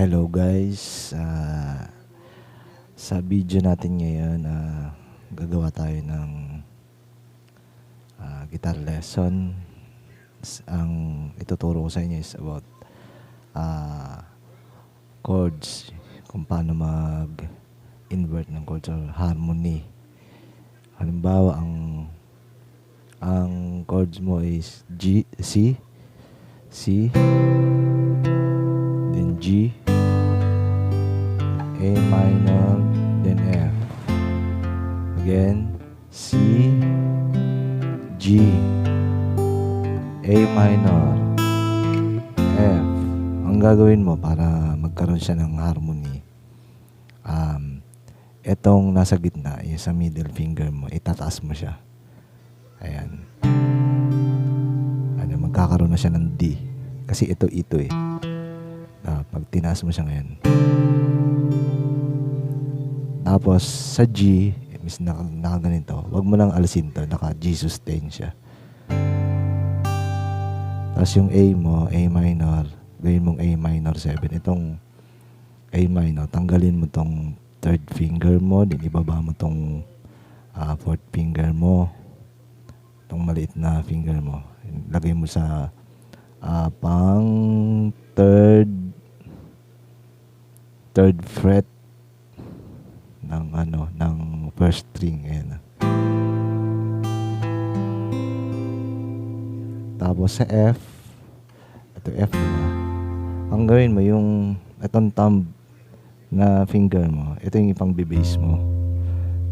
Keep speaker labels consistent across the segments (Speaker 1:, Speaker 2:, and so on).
Speaker 1: Hello guys, sa video natin ngayon gagawa tayo ng guitar lesson. Ang ituturo ko sa inyo is about chords, kung paano mag-invert ng chords or harmony. Halimbawa, ang chords mo is C, then G, A minor, then F. Again, C, G, A minor, F. Ang gagawin mo para magkaroon siya ng harmony, etong nasa gitna, yung sa middle finger mo, itataas mo siya. Ayan. Magkakaroon na siya ng D. Kasi ito eh. Pag tinaas mo siya ngayon. Tapos sa G, mis nakaganito, wag mo nang alisin to, naka-G sustain siya. Tapos yung A mo, A minor, gawin mong A minor 7. Itong A minor, tanggalin mo tong third finger mo, din ibaba mo tong fourth finger mo, itong maliit na finger mo. Lagay mo sa pang third fret ng first string. Ayan. Tapos sa F, ito F na. Ang gawin mo yung itong thumb na finger mo, ito yung ipang base mo.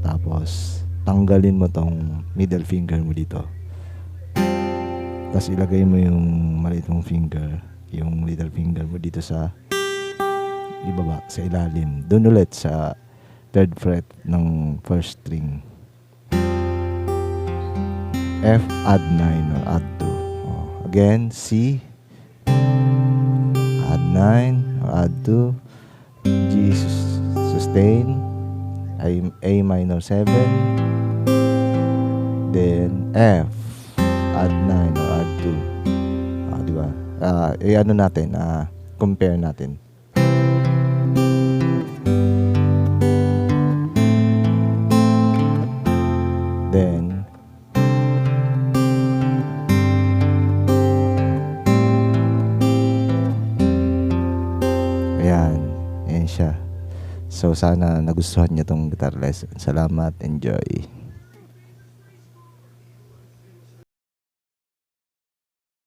Speaker 1: Tapos tanggalin mo tong middle finger mo dito. Tapos ilagay mo yung maliit mong finger, yung little finger mo dito sa ibaba, sa ilalim. Doon ulit sa third fret ng first string. F, add 9 or add 2. Again, C, add 9 or add 2. G, sustain. A minor 7. Then F, add 9 or add 2. Diba? Natin, compare natin. Then ayan siya. So sana nagustuhan niyo tong guitar lesson. Salamat, enjoy.